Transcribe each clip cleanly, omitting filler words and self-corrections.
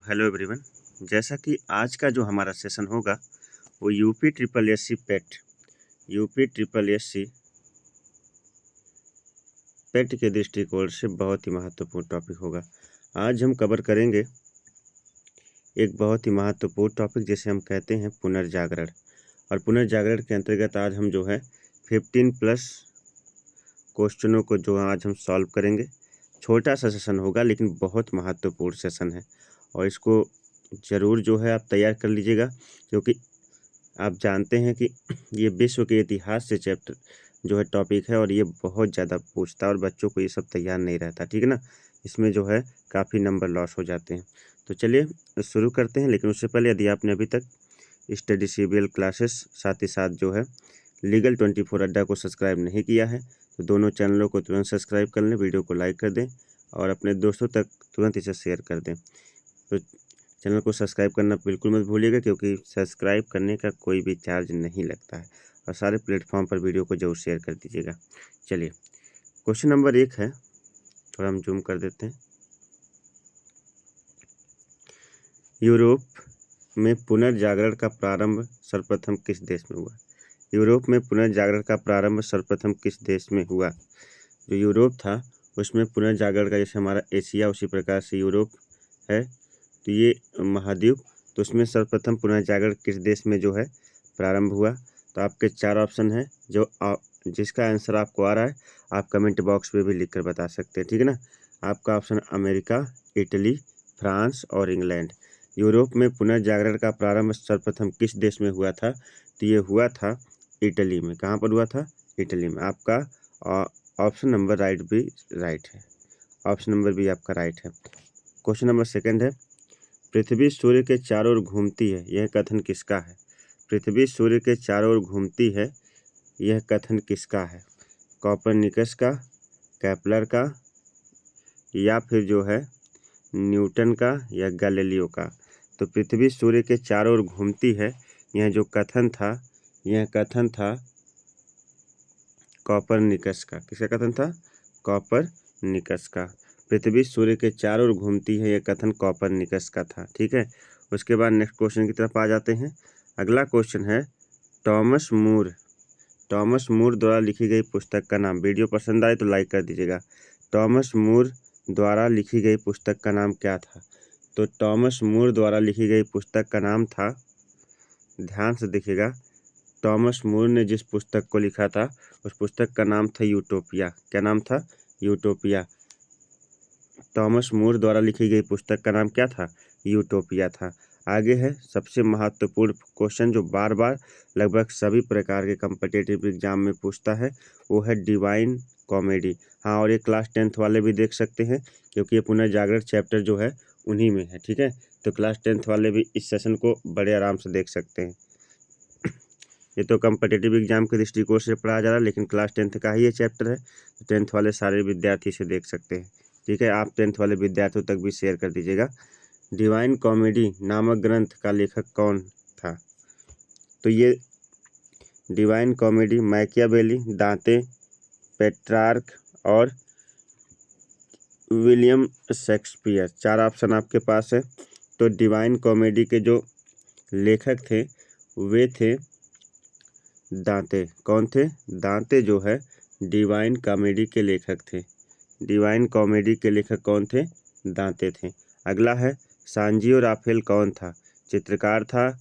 Hello everyone. जैसा कि आज का जो हमारा सेशन होगा वो यूपी ट्रिपल एस सी पेट के दृष्टिकोण से बहुत ही महत्वपूर्ण टॉपिक होगा। आज हम कवर करेंगे एक बहुत ही महत्वपूर्ण टॉपिक जिसे हम कहते हैं पुनर्जागरण। और पुनर्जागरण के अंतर्गत आज हम जो है 15+ क्वेश्चनों को जो आज हम सॉल्व करेंगे। छोटा सा सेशन होगा लेकिन बहुत महत्वपूर्ण सेशन है और इसको ज़रूर जो है आप तैयार कर लीजिएगा, क्योंकि आप जानते हैं कि ये विश्व के इतिहास से चैप्टर जो है टॉपिक है और ये बहुत ज़्यादा पूछता है और बच्चों को ये सब तैयार नहीं रहता, ठीक है ना। इसमें जो है काफ़ी नंबर लॉस हो जाते हैं। तो चलिए शुरू करते हैं, लेकिन उससे पहले यदि आपने अभी तक स्टडी CBL क्लासेस साथ ही साथ जो है लीगल 24 अड्डा को सब्सक्राइब नहीं किया है तो दोनों चैनलों को तुरंत सब्सक्राइब कर लें, वीडियो को लाइक कर दें और अपने दोस्तों तक तुरंत इसे शेयर कर दें। तो चैनल को सब्सक्राइब करना बिल्कुल मत भूलिएगा, क्योंकि सब्सक्राइब करने का कोई भी चार्ज नहीं लगता है और सारे प्लेटफॉर्म पर वीडियो को जरूर शेयर कर दीजिएगा। चलिए क्वेश्चन नंबर 1 है, थोड़ा हम जूम कर देते हैं। यूरोप में पुनर्जागरण का प्रारंभ सर्वप्रथम किस देश में हुआ? यूरोप में पुनर्जागरण का प्रारंभ सर्वप्रथम किस देश में हुआ? जो यूरोप था उसमें पुनर्जागरण का, जैसे हमारा एशिया उसी प्रकार से यूरोप है, तो ये महाद्वीप, तो उसमें सर्वप्रथम पुनर्जागरण किस देश में जो है प्रारंभ हुआ? तो आपके 4 ऑप्शन हैं, जो जिसका आंसर आपको आ रहा है आप कमेंट बॉक्स में भी लिखकर बता सकते हैं, ठीक है ना। आपका ऑप्शन अमेरिका, इटली, फ्रांस और इंग्लैंड। यूरोप में पुनर्जागरण का प्रारंभ सर्वप्रथम किस देश में हुआ था? तो ये हुआ था इटली में। कहाँ पर हुआ था? इटली में। आपका ऑप्शन नंबर राइट भी राइट है, ऑप्शन नंबर भी आपका राइट है। क्वेश्चन नंबर 2 है, पृथ्वी सूर्य के चारों ओर घूमती है, यह कथन किसका है? पृथ्वी सूर्य के चारों ओर घूमती है, यह कथन किसका है? कोपरनिकस का, केपलर का, या फिर जो है न्यूटन का, या गैलीलियो का? तो पृथ्वी सूर्य के चारों ओर घूमती है, यह जो कथन था, यह कथन था कोपरनिकस का। किसका कथन था? कोपरनिकस का। पृथ्वी सूर्य के चारों ओर घूमती है, यह कथन कोपरनिकस का था, ठीक है। उसके बाद नेक्स्ट क्वेश्चन की तरफ आ जाते हैं। अगला क्वेश्चन है, टॉमस मूर द्वारा लिखी गई पुस्तक का नाम। वीडियो पसंद आए तो लाइक कर दीजिएगा। टॉमस मूर द्वारा लिखी गई पुस्तक का नाम क्या था? तो टॉमस मूर द्वारा लिखी गई पुस्तक का नाम था, ध्यान से देखिएगा, टॉमस मूर ने जिस पुस्तक को लिखा था उस पुस्तक का नाम था यूटोपिया। क्या नाम था? यूटोपिया। टॉमस मूर द्वारा लिखी गई पुस्तक का नाम क्या था? यूटोपिया था। आगे है सबसे महत्वपूर्ण क्वेश्चन जो बार बार लगभग सभी प्रकार के कॉम्पिटिटिव एग्जाम में पूछता है, वो है डिवाइन कॉमेडी। हाँ, और ये क्लास 10th वाले भी देख सकते हैं, क्योंकि ये पुनर्जागरण चैप्टर जो है उन्हीं में है, ठीक है। तो क्लास 10th वाले भी इस सेशन को बड़े आराम से देख सकते हैं। ये तो कॉम्पिटिटिव एग्जाम के दृष्टिकोण से पढ़ाया जा रहा है, लेकिन क्लास 10th का ही ये चैप्टर है, तो 10th वाले सारे विद्यार्थी इसे देख सकते हैं, ठीक है। आप 10th वाले विद्यार्थियों तक भी शेयर कर दीजिएगा। डिवाइन कॉमेडी नामक ग्रंथ का लेखक कौन था? तो ये डिवाइन कॉमेडी मैकियावेली, दांते, पेट्रार्क और विलियम शेक्सपियर, 4 ऑप्शन आपके पास है। तो डिवाइन कॉमेडी के जो लेखक थे वे थे दांते। कौन थे? दांते जो है डिवाइन कॉमेडी के लेखक थे। डिवाइन कॉमेडी के लेखक कौन थे? दांते थे। अगला है, सांजियो राफेल कौन था? चित्रकार था,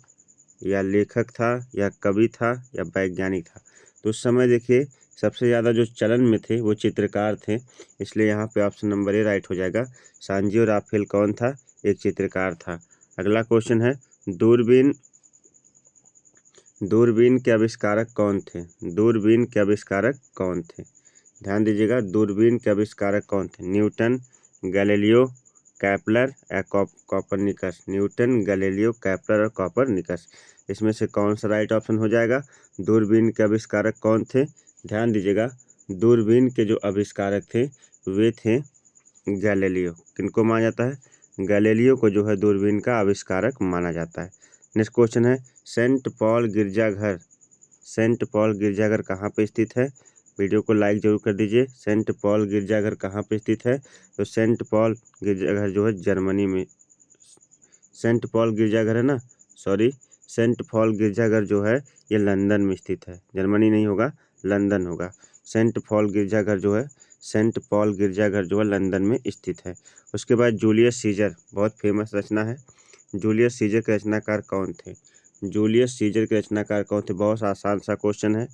या लेखक था, या कवि था, या वैज्ञानिक था? तो उस समय देखिए सबसे ज़्यादा जो चलन में थे वो चित्रकार थे, इसलिए यहाँ पे ऑप्शन नंबर ए राइट हो जाएगा। सांजियो राफेल कौन था? एक चित्रकार था। अगला क्वेश्चन है, दूरबीन के आविष्कारक कौन थे? दूरबीन के आविष्कारक कौन थे? ध्यान दीजिएगा, दूरबीन के आविष्कारक कौन थे? न्यूटन, गैलीलियो, केपलर या कोपरनिकस? न्यूटन, गैलीलियो, केपलर और कोपरनिकस, इसमें से कौन सा राइट ऑप्शन हो जाएगा? दूरबीन के आविष्कारक कौन थे? ध्यान दीजिएगा, दूरबीन के जो आविष्कारक थे वे थे गैलीलियो। किनको माना जाता है? गैलीलियो को जो है दूरबीन का आविष्कारक माना जाता है। नेक्स्ट क्वेश्चन है, सेंट पॉल गिरजाघर कहाँ पे स्थित है? वीडियो को लाइक जरूर कर दीजिए। सेंट पॉल गिरजाघर कहाँ पे स्थित है? तो सेंट पॉल गिरजाघर जो है जर्मनी में सेंट पॉल गिरजाघर है ना, सॉरी, सेंट पॉल गिरजाघर जो है ये लंदन में स्थित है, जर्मनी नहीं होगा, लंदन होगा। सेंट पॉल गिरजाघर जो है, सेंट पॉल गिरजाघर जो है लंदन में स्थित है। उसके बाद जूलियस सीजर, बहुत फेमस रचना है। जूलियस सीजर के रचनाकार कौन थे? जूलियस सीजर के रचनाकार कौन थे? बहुत आसान सा क्वेश्चन है।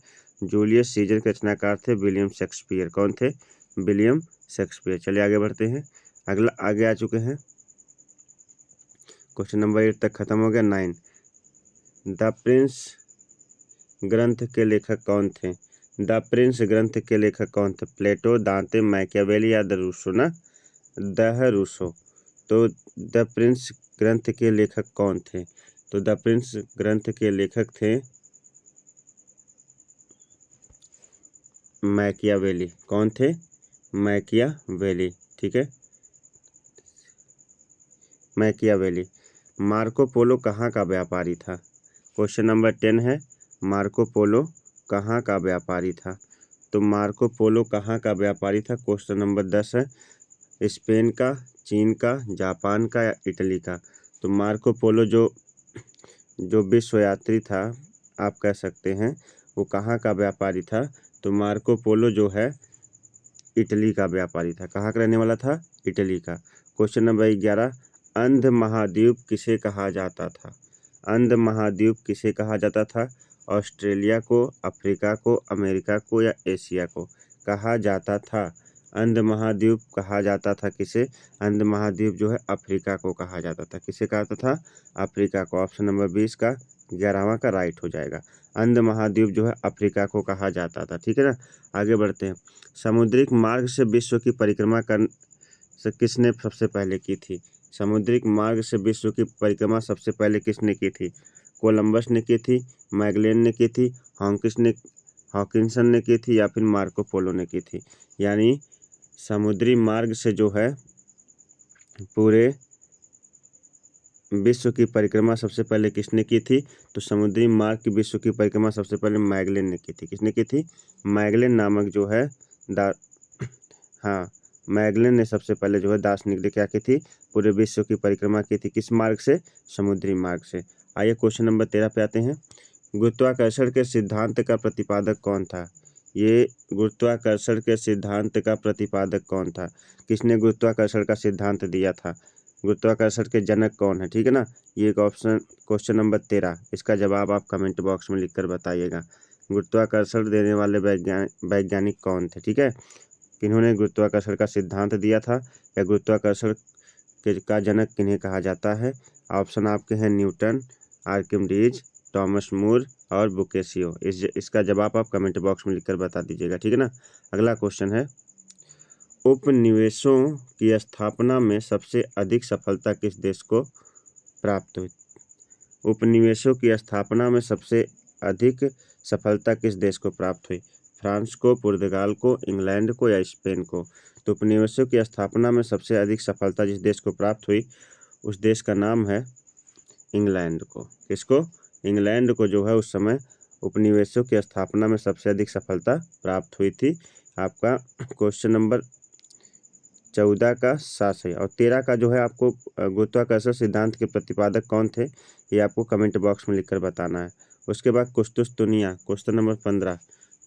जूलियस सीजर के रचनाकार थे विलियम शेक्सपियर। कौन थे? William Shakespeare. चलिए आगे बढ़ते हैं। अगला आगे आ चुके हैं, क्वेश्चन नंबर 8 तक खत्म हो गया। 9, द प्रिंस ग्रंथ के लेखक कौन थे? द प्रिंस ग्रंथ के लेखक कौन थे? प्लेटो, दांते, मैकियावेली या द रूसो ना, द रूसो। तो द प्रिंस ग्रंथ के लेखक कौन थे? तो द प्रिंस ग्रंथ के लेखक थे मैकियावेली। कौन थे? मैकियावेली, ठीक है, मैकियावेली। मार्को पोलो कहाँ का व्यापारी था? क्वेश्चन नंबर 10 है, मार्को पोलो कहाँ का व्यापारी था? तो मार्को पोलो कहाँ का व्यापारी था? क्वेश्चन नंबर 10 है, स्पेन का, चीन का, जापान का या इटली का? तो मार्को पोलो जो विश्व यात्री था, आप कह सकते हैं, वो कहाँ का व्यापारी था? तो मार्को पोलो जो है इटली का व्यापारी था। कहाँ का रहने वाला था? इटली का। क्वेश्चन नंबर 11, अंध महाद्वीप किसे कहा जाता था? अंध महाद्वीप किसे कहा जाता था? ऑस्ट्रेलिया को, अफ्रीका को, अमेरिका को या एशिया को कहा जाता था? अंध महाद्वीप कहा जाता था किसे? अंध महाद्वीप जो है अफ्रीका को कहा जाता था। किसे कहा था? अफ्रीका को। ऑप्शन नंबर 20 का 11वां का राइट हो जाएगा। अंध महाद्वीप जो है अफ्रीका को कहा जाता था, ठीक है ना। आगे बढ़ते हैं। समुद्रिक मार्ग से विश्व की परिक्रमा किसने सबसे पहले की थी? समुद्रिक मार्ग से विश्व की परिक्रमा सबसे पहले किसने की थी? कोलंबस ने की थी, मैगलेन ने की थी, हॉकिंसन ने की थी या फिर मार्को पोलो ने की थी? यानी समुद्री मार्ग से जो है पूरे विश्व की परिक्रमा सबसे पहले किसने की थी? तो समुद्री मार्ग की विश्व की परिक्रमा सबसे पहले मैगलेन ने की थी। किसने की थी? मैगलेन नामक जो है हाँ, मैगलेन ने सबसे पहले जो है दार्शनिक ने क्या की थी? पूरे विश्व की परिक्रमा की थी। किस मार्ग से? समुद्री मार्ग से। आइए क्वेश्चन नंबर 13 पे आते हैं। गुरुत्वाकर्षण के सिद्धांत का प्रतिपादक कौन था? ये गुरुत्वाकर्षण के सिद्धांत का प्रतिपादक कौन था? किसने गुरुत्वाकर्षण का सिद्धांत दिया था? गुरुत्वाकर्षण के जनक कौन है? ठीक है ना। ये एक ऑप्शन, क्वेश्चन नंबर 13, इसका जवाब आप कमेंट बॉक्स में लिखकर बताइएगा। गुरुत्वाकर्षण देने वाले वैज्ञानिक कौन थे? ठीक है, किन्होंने गुरुत्वाकर्षण का सिद्धांत दिया था या गुरुत्वाकर्षण का जनक किन्हें कहा जाता है? ऑप्शन आपके हैं न्यूटन, आर्किमिडीज, थॉमस मूर और बुकेसियो। इसका जवाब आप कमेंट बॉक्स में लिखकर बता दीजिएगा, ठीक है ना। अगला क्वेश्चन है, उपनिवेशों की स्थापना में सबसे अधिक सफलता किस देश को प्राप्त हुई? उपनिवेशों की स्थापना में सबसे अधिक सफलता किस देश को प्राप्त हुई? फ्रांस को, पुर्तगाल को, इंग्लैंड को या स्पेन को? तो उपनिवेशों की स्थापना में सबसे अधिक सफलता जिस देश को प्राप्त हुई, उस देश का नाम है इंग्लैंड को। किसको? इंग्लैंड को जो है उस समय उपनिवेशों की स्थापना में सबसे अधिक सफलता प्राप्त हुई थी। आपका क्वेश्चन नंबर 14 का 7 है और 13 का जो है आपको गुरुत्वाकर्षण सिद्धांत के प्रतिपादक कौन थे, ये आपको कमेंट बॉक्स में लिखकर बताना है। उसके बाद कुस्तुस्तुनिया, क्वेश्चन नंबर 15,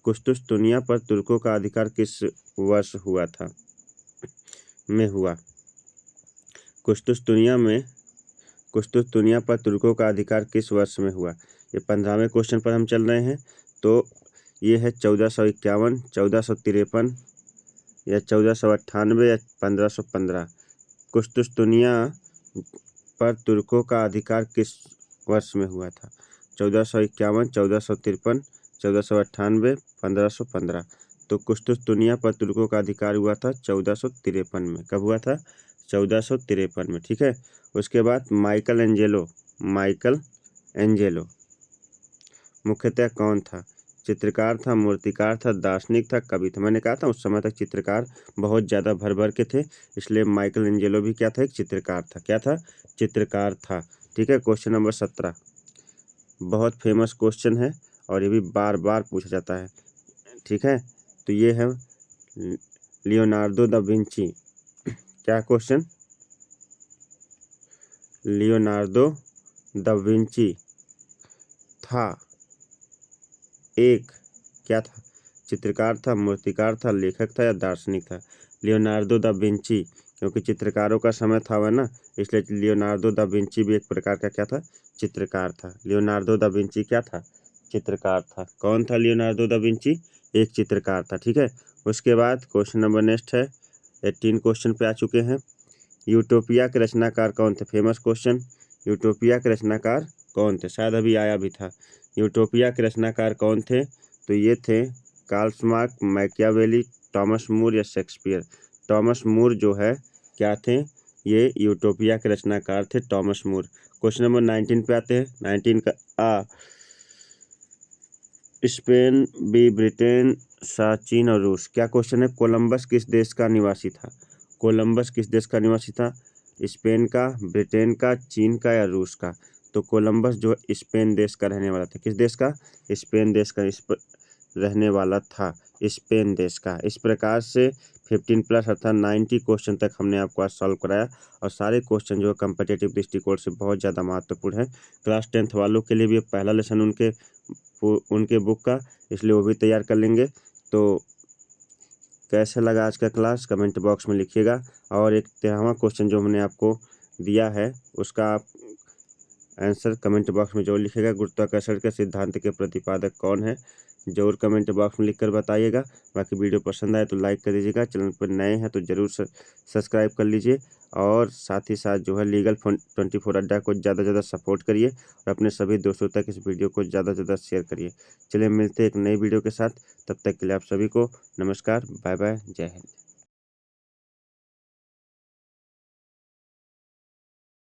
कुस्तुस्तुनिया पर तुर्कों का अधिकार किस वर्ष हुआ था में हुआ? कुस्तुस्तुनिया पर तुर्कों का अधिकार किस वर्ष में हुआ? ये 15वें क्वेश्चन पर हम चल रहे हैं। तो ये है 1451, 1453 या 1498 या 1515। कुस्तुस्तुनिया पर तुर्कों का अधिकार किस वर्ष में हुआ था? 1451, 1453, 1498, 1515। तो कुस्तुस्तुनिया पर तुर्कों का अधिकार हुआ था 1453 में। कब हुआ था? 1453 में, ठीक है। उसके बाद माइकल एंजेलो मुख्यतः कौन था? चित्रकार था, मूर्तिकार था, दार्शनिक था, कवि था? मैंने कहा था उस समय तक चित्रकार बहुत ज़्यादा भर भर के थे, इसलिए माइकल एंजेलो भी क्या था? एक चित्रकार था। क्या था? चित्रकार था, ठीक है। क्वेश्चन नंबर 17 बहुत फेमस क्वेश्चन है और ये भी बार बार पूछा जाता है, ठीक है। तो ये है लियोनार्डो दा विंची। क्या क्वेश्चन? लियोनार्दो दा विंची था एक क्या था? चित्रकार था, मूर्तिकार था, लेखक था या दार्शनिक था? लियोनार्दो दा विंची, क्योंकि चित्रकारों का समय था वह ना, इसलिए लियोनार्दो दा विंची भी एक प्रकार का क्या था? चित्रकार था। लियोनार्दो दा विंची क्या था? चित्रकार था। कौन था लियोनार्दो दा विंची? एक चित्रकार था। ठीक है, उसके बाद क्वेश्चन नंबर नेक्स्ट है, 18 क्वेश्चन पे आ चुके हैं। यूटोपिया के रचनाकार कौन थे? फेमस क्वेश्चन, यूटोपिया के रचनाकार कौन थे? शायद अभी आया भी था। यूटोपिया के रचनाकार कौन थे? तो ये थे Karl Marx, Machiavelli, Thomas More या शेक्सपियर। टॉमस मूर जो है क्या थे? ये यूटोपिया के रचनाकार थे, टॉमस मूर। क्वेश्चन नंबर 19 पे आते हैं। 19 का स्पेन, बी ब्रिटेन, सा चीन और रूस। क्या क्वेश्चन है? कोलंबस किस देश का निवासी था? कोलंबस किस देश का निवासी था? स्पेन का, ब्रिटेन का, चीन का या रूस का? तो कोलंबस जो स्पेन देश का रहने वाला था। किस देश का? स्पेन देश का रहने वाला था, स्पेन देश का। इस प्रकार से 15+ अर्थात 90 क्वेश्चन तक हमने आपको आज सॉल्व कराया, और सारे क्वेश्चन जो है कम्पिटेटिव दृष्टिकोण से बहुत ज़्यादा महत्वपूर्ण है। क्लास 10th वालों के लिए भी पहला लेसन उनके बुक का, इसलिए वो भी तैयार कर लेंगे। तो कैसे लगा आज का क्लास कमेंट बॉक्स में लिखिएगा, और एक 13वां क्वेश्चन जो हमने आपको दिया है उसका आप आंसर कमेंट बॉक्स में जरूर लिखिएगा। गुरुत्वाकर्षण के सिद्धांत के प्रतिपादक कौन है? जरूर कमेंट बॉक्स में लिखकर बताइएगा। बाकी वीडियो पसंद आए तो लाइक कर दीजिएगा, चैनल पर नए हैं तो जरूर सब्सक्राइब कर लीजिए, और साथ ही साथ जो है लीगल 24 अड्डा को ज़्यादा से ज़्यादा सपोर्ट करिए, और अपने सभी दोस्तों तक इस वीडियो को ज़्यादा से ज़्यादा शेयर करिए। चलिए मिलते हैं एक नई वीडियो के साथ, तब तक के लिए आप सभी को नमस्कार, बाय बाय, जय हिंद।